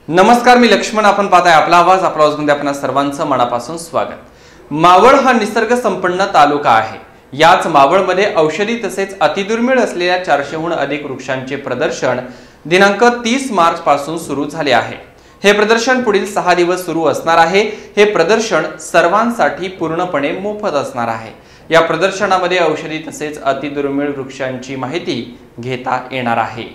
नमस्कार, मी लक्ष्मण. आपण पाहताय आपला आवाज मध्ये आपण सर्वांचं मनापासून स्वागत. मावळ हा निसर्ग संपन्न तालुका आहे. याच मावळमध्ये औषधी तसेच अतिदुर्मिळ असलेल्या 400हून अधिक वृक्षांचे प्रदर्शन दिनांक 30 मार्च पासून सुरू झाले आहे. हे प्रदर्शन पुढील 6 दिवस सुरू असणार आहे. हे प्रदर्शन सर्वांसाठी पूर्णपणे मोफत असणार आहे. या प्रदर्शनामध्ये औषधी तसेच अतिदुर्मिळ वृक्षांची माहिती घेता येणार आहे.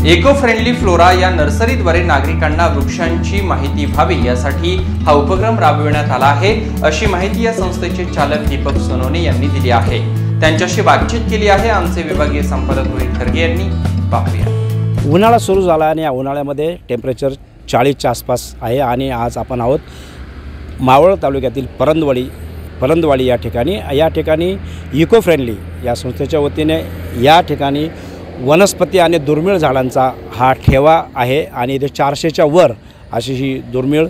इको फ्रेंडली फ्लोरा या नर्सरीद्वारे नागरिकांना वृक्षांची माहिती व्हावी यासाठी हा उपक्रम राबविण्यात आला आहे, अशी माहिती या संस्थेचे चालक दीपक सोनवणे यांनी दिली आहे. त्यांच्याशी बातचीत केली आहे आमचे विभागीय संपादक रोहित खरगे यांनी. पाहूया. उन्हाळा सुरू झाला आणि या उन्हाळ्यामध्ये टेम्परेचर 40च्या आसपास आहे आणि आज आपण आहोत मावळ तालुक्यातील परंदवाडी या ठिकाणी इको फ्रेंडली या संस्थेच्या वतीने या ठिकाणी वनस्पती आणि दुर्मिळ झाडांचा हा ठेवा आहे आणि इथे 400च्या वर अशी ही दुर्मिळ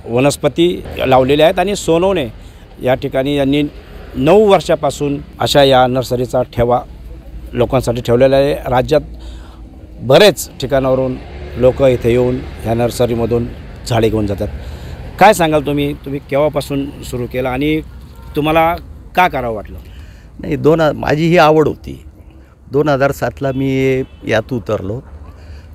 वनस्पती लावलेल्या आहेत. आणि सोनवणे या ठिकाणी यांनी 9 वर्षापासून अशा या नर्सरीचा ठेवा लोकांसाठी ठेवलेला आहे. राज्यात बरेच ठिकाणावरून लोक इथे येऊन ह्या नर्सरीमधून झाडे घेऊन जातात. काय सांगाल तुम्ही केव्हापासून सुरू केलं आणि तुम्हाला का करावं वाटलं? नाही, माझी ही आवड होती. 2007ला मी यात उतरलो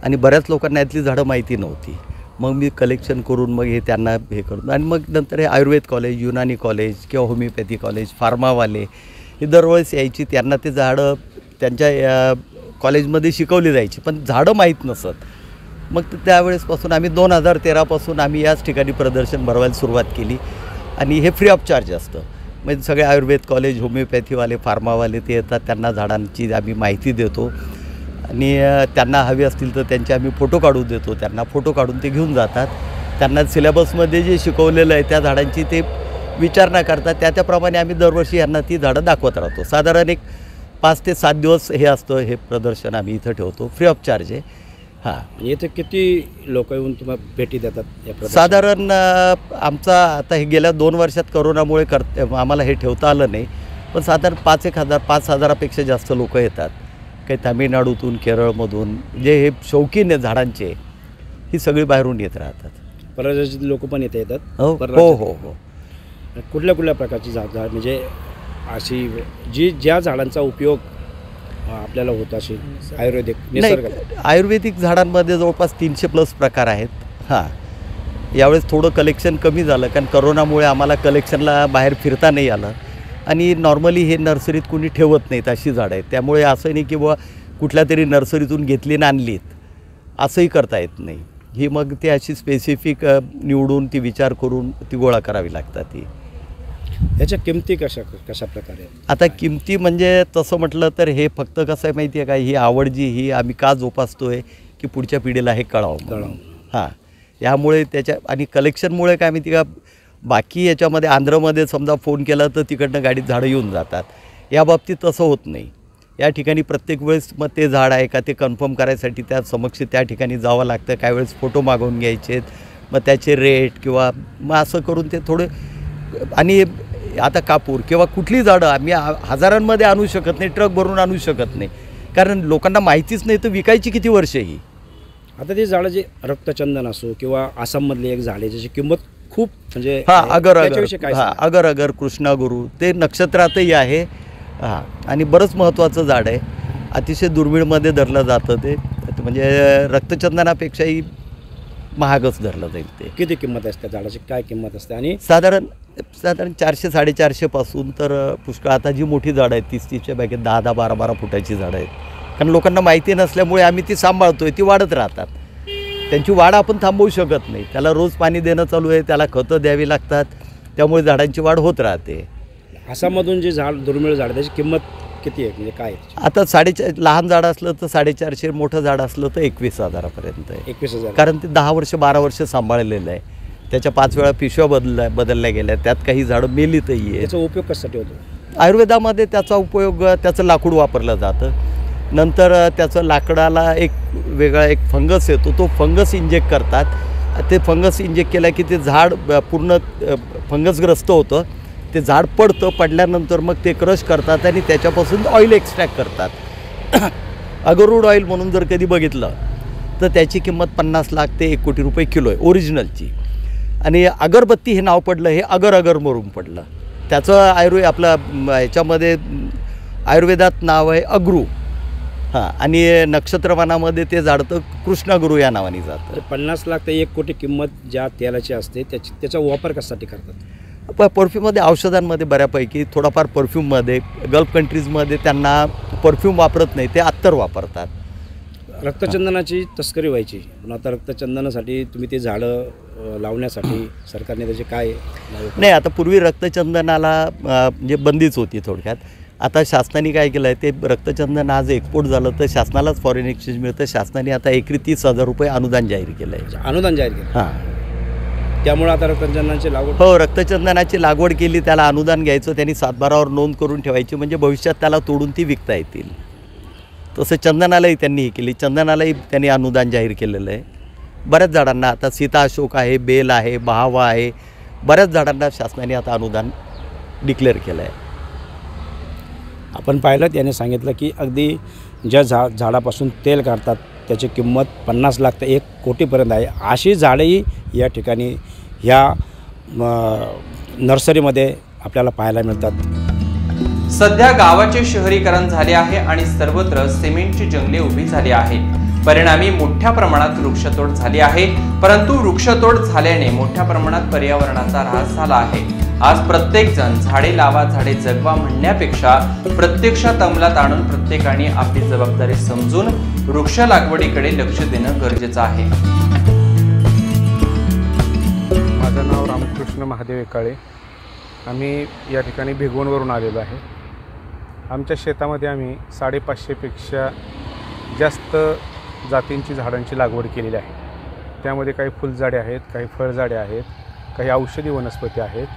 आणि बऱ्याच लोकांना यातली झाडं माहिती नव्हती. मग मी कलेक्शन करून मग हे त्यांना हे करून आणि मग नंतर हे आयुर्वेद कॉलेज, युनानी कॉलेज किंवा होमिओपॅथी कॉलेज, फार्मावाले हे दरवेळेस यायची. त्यांना ते झाडं त्यांच्या या कॉलेजमध्ये शिकवली जायची, पण झाडं माहीत नसत. मग त्यावेळेसपासून आम्ही 2013पासून आम्ही याच ठिकाणी प्रदर्शन भरवायला सुरुवात केली आणि हे फ्री ऑफ चार्ज असतं. म्हणजे सगळे आयुर्वेद कॉलेज, होमिओपॅथीवाले, फार्मावाले ते येतात. त्यांना झाडांची आम्ही माहिती देतो आणि त्यांना हवी असतील तर त्यांचे आम्ही फोटो काढून देतो. त्यांना फोटो काढून ते घेऊन जातात. त्यांना सिलेबसमध्ये जे शिकवलेलं आहे त्या झाडांची ते विचारणा करतात. त्याप्रमाणे आम्ही दरवर्षी यांना ती झाडं दाखवत राहतो. साधारण एक 5 ते 7 दिवस हे असतं. हे प्रदर्शन आम्ही इथं ठेवतो, फ्री ऑफ चार्ज आहे. हां, येथे किती लोक येऊन तुम्हाला भेटी देतात? साधारण आमचा आता हे गेल्या 2 वर्षात करोनामुळे आम्हाला हे ठेवता आलं नाही, पण साधारण 5,000-5,000पेक्षा जास्त लोक येतात. काही तामिळनाडूतून, केरळमधून जे हे शौकीन आहे झाडांचे, ही सगळी बाहेरून येत राहतात. परराज्यातील लोक पण इथे येतात? हो हो हो हो. कुठल्या प्रकारची झाड म्हणजे अशी ज्या झाडांचा उपयोग आपल्याला होत असेल आयुर्वेदिक निसर्ग? आयुर्वेदिक झाडांमध्ये जवळपास 300+ प्रकार आहेत. हां, यावेळेस थोडं कलेक्शन कमी झालं कारण करोनामुळे आम्हाला कलेक्शनला बाहेर फिरता नाही आलं आणि नॉर्मली हे नर्सरीत कोणी ठेवत नाहीत अशी झाडं आहेत. त्यामुळे असं नाही की बुवा कुठल्या तरी नर्सरीतून घेतली आणि आणलीत असंही करता येत नाही. ही मग ती अशी स्पेसिफिक निवडून ती विचार करून ती गोळा करावी लागतात. ती याच्या किमती कशा प्रकारे? आता किमती म्हणजे तसं म्हटलं तर हे फक्त कसं आहे माहिती आहे का, ही आवड जी ही आम्ही का जोपासतो आहे की पुढच्या पिढीला हे कळावं. हां, यामुळे त्याच्या आणि कलेक्शनमुळे काय माहिती का, बाकी याच्यामध्ये आंध्रमध्ये समजा फोन केला तर तिकडनं गाडीत झाडं येऊन जातात. या बाबतीत तसं होत नाही. या ठिकाणी प्रत्येक वेळेस मग ते झाड आहे का ते कन्फर्म करायसाठी त्या समक्ष त्या ठिकाणी जावं लागतं. काही वेळेस फोटो मागवून घ्यायचे, मग त्याचे रेट किंवा मग असं करून ते थोडे. आणि आता कापूर किंवा कुठली झाडं आम्ही हजारांमध्ये आणू शकत नाही, ट्रक भरून आणू शकत नाही, कारण लोकांना माहितीच नाही तर विकायची किती वर्ष ही. आता ते झाडं जे रक्तचंदन असो किंवा आसाममधले एक झाड आहे ज्याची किंमत खूप म्हणजे अगर अगर कृष्णागुरू ते नक्षत्रातही आहे. हां, आणि बरंच महत्त्वाचं झाड आहे. अतिशय दुर्मिळमध्ये धरलं जातं ते, म्हणजे रक्तचंदनापेक्षाही महागच धरलं जाईल. ते किती किंमत असते झाडाची, काय किंमत असते? आणि साधारण 400-450 पासून तर पुष्कळ. आता जी मोठी झाडं आहेत 30-30च्या बॅगेत 10-10, 12-12 फुटाची झाडं आहेत. कारण लोकांना माहिती नसल्यामुळे आम्ही ती सांभाळतोय, ती वाढत राहतात. त्यांची वाढ आपण थांबवू शकत नाही. त्याला रोज पाणी देणं चालू आहे, त्याला खतं द्यावी लागतात, त्यामुळे झाडांची वाढ होत राहते. आसाममधून जे झाड दुर्मिळ झाड त्याची किंमत किती आहे म्हणजे काय? आता लहान झाड असलं तर 450, मोठं झाड असलं तर 21,000पर्यंत आहे. 21,000, कारण ते 10 वर्ष 12 वर्ष सांभाळलेलं आहे. त्याच्या 5 वेळा पिशव्या बदलल्या गेल्या, त्यात काही झाडं मेलीतही आहे. त्याचा उपयोग कशासाठी होतो? आयुर्वेदामध्ये त्याचा उपयोग त्याचं लाकूड वापरलं जातं. नंतर त्याचं लाकडाला एक वेगळा एक फंगस येतो, तो फंगस इंजेक्ट करतात. ते फंगस इंजेक्ट केलं की ते झाड पूर्ण फंगसग्रस्त होतं. ते झाड पडतं, पडल्यानंतर मग ते क्रश करतात आणि त्याच्यापासून ऑइल एक्स्ट्रॅक्ट करतात. अगरूड ऑइल म्हणून जर कधी बघितलं तर त्याची किंमत 50 लाख ते 1 कोटी रुपये किलो आहे ओरिजिनलची. आणि अगरबत्ती हे नाव पडलं हे अगर मरून पडलं. त्याचं आपलं ह्याच्यामध्ये आयुर्वेदात नाव आहे अगरू. हां, आणि नक्षत्रमानामध्ये ते जाडतं कृष्णागुरू या नावाने जातं. 50 लाख ते 1 कोटी किंमत ज्या तेलाची असते त्याचा वापर कशासाठी करतात? परफ्यूममध्ये, औषधांमध्ये बऱ्यापैकी थोडाफार परफ्यूममध्ये. गल्फ कंट्रीजमध्ये त्यांना परफ्यूम वापरत नाही, ते अत्तर वापरतात. रक्तचंदनाची तस्करी व्हायची, पण आता रक्तचंदनासाठी तुम्ही ते झाडं लावण्यासाठी सरकारने त्याचे काय नाही, आता पूर्वी रक्तचंदनाला म्हणजे बंदीच होती थोडक्यात. आता शासनाने काय केलं आहे, ते रक्तचंदन आज एक्सपोर्ट झालं तर शासनालाच फॉरेन एक्सचेंज मिळतं. शासनाने आता एकरी 30,000 रुपये अनुदान जाहीर केलं आहे. अनुदान जाहीर केलं? हां, त्यामुळे आता रक्तचंदनाची लागवड, हो, रक्तचंदनाची लागवड केली, त्याला अनुदान घ्यायचं, त्यांनी 7/12वर नोंद करून ठेवायची, म्हणजे भविष्यात त्याला तोडून ती विकता येतील. तसं चंदनालाही त्यांनी हे केली. चंदनालाही त्यांनी अनुदान जाहीर केलेलं आहे. बऱ्याच झाडांना आता सीता अशोक आहे, बेल आहे, बहावा आहे, बऱ्याच झाडांना शासनाने आता अनुदान डिक्लेअर केलं आहे. आपण पाहिलं त्याने सांगितलं की अगदी ज्या झाडापासून तेल काढतात त्याची किंमत 50 लाख ते 1 कोटीपर्यंत आहे. अशी झाडेही या ठिकाणी ह्या नर्सरीमध्ये आपल्याला पाहायला मिळतात. सध्या गावाचे शहरीकरण झाले आहे आणि सर्वत्र सिमेंटची जंगले उभी झाली आहेत. परिणामी मोठ्या प्रमाणात वृक्षतोड झाली आहे. परंतु वृक्षतोड झाल्याने मोठ्या प्रमाणात पर्यावरणाचा ऱ्हास झाला आहे. आज प्रत्येक जण झाडे लावा, झाडे जगवा म्हणण्यापेक्षा प्रत्यक्षात अंमलात आणून प्रत्येकाने आपली जबाबदारी समजून वृक्ष लागवडीकडे लक्ष देणं गरजेचं आहे. माझं नाव रामकृष्ण महादेव एकाळे. आम्ही या ठिकाणी भिगवणवरून आलेलो आहे. आमच्या शेतामध्ये आम्ही 550पेक्षा जास्त जातींची झाडांची लागवड केलेली आहे. त्यामध्ये काही फुलझाडे आहेत, काही फळझाडे आहेत, काही औषधी वनस्पती आहेत,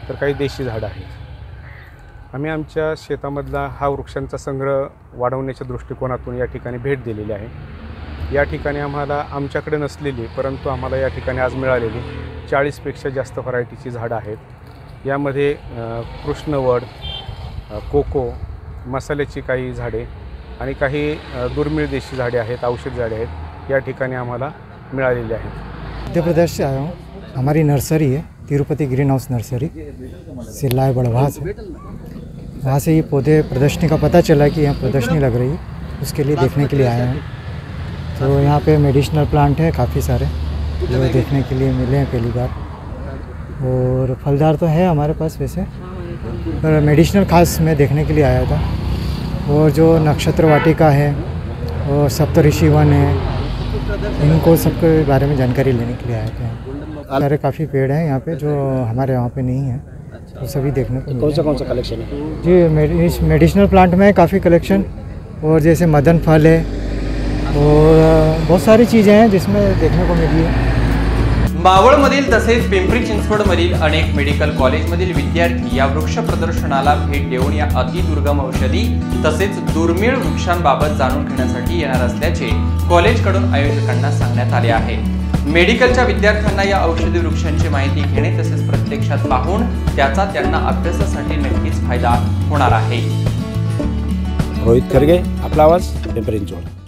तर काही देशी झाडं आहेत. आम्ही आमच्या शेतामधला हा वृक्षांचा संग्रह वाढवण्याच्या दृष्टिकोनातून या ठिकाणी भेट दिलेली आहे. या ठिकाणी आम्हाला आमच्याकडे नसलेली परंतु आम्हाला या ठिकाणी आज मिळालेली 40पेक्षा जास्त व्हरायटीची झाडं आहेत. यामध्ये कृष्णवड, कोको, मसाल्याची काही झाडे आणि काही दुर्मिळ देशी झाडे आहेत, औषध झाडे आहेत, या ठिकाणी आम्हाला मिळालेले आहेत. मध्य प्रदेश से आया हूँ. हमारी नर्सरी है तिरुपति ग्रीन हाउस नर्सरी, सिल्लाय बड़वा से. वहाँ से ये पौधे प्रदर्शनी का पता चला कि यहाँ प्रदर्शनी लग रही है, उसके लिए देखने के लिए आए हैं. तो यहाँ पे मेडिसिनल प्लांट है काफ़ी सारे जो देखने के लिए मिले हैं पहली बार. और फलदार तो है हमारे पास वैसे, पर मेडिसिनल खास मैं देखने के लिए आया था. और जो नक्षत्र वाटिका है और सप्तऋषि वन है, इनको सबके बारे में जानकारी लेने के लिए आए थे. सारे काफ़ी पेड़ हैं यहाँ पे जो हमारे यहाँ पे नहीं है, तो सभी देखने को. कौन सा कलेक्शन है जी? मेडिसिनल प्लांट में काफ़ी कलेक्शन, और जैसे मदन फल है और बहुत सारी चीज़ें हैं जिसमें देखने को मिली है. मावळमधील तसेच पिंपरी चिंचवडमधील अनेक मेडिकल कॉलेजमधील विद्यार्थी या वृक्ष प्रदर्शनाला भेट देऊन या अतिदुर्गम औषधी तसेच दुर्मिळ वृक्षांबाबत जाणून घेण्यासाठी येणार असल्याचे कॉलेजकडून आयोजकांना सांगण्यात आले आहे. मेडिकलच्या विद्यार्थ्यांना या औषधी वृक्षांची माहिती घेणे तसेच प्रत्यक्षात पाहून त्याचा त्यांना अभ्यासासाठी नक्कीच फायदा होणार आहे. रोहित खरगे, आपला आवाज, पिंपरी चिंचवड.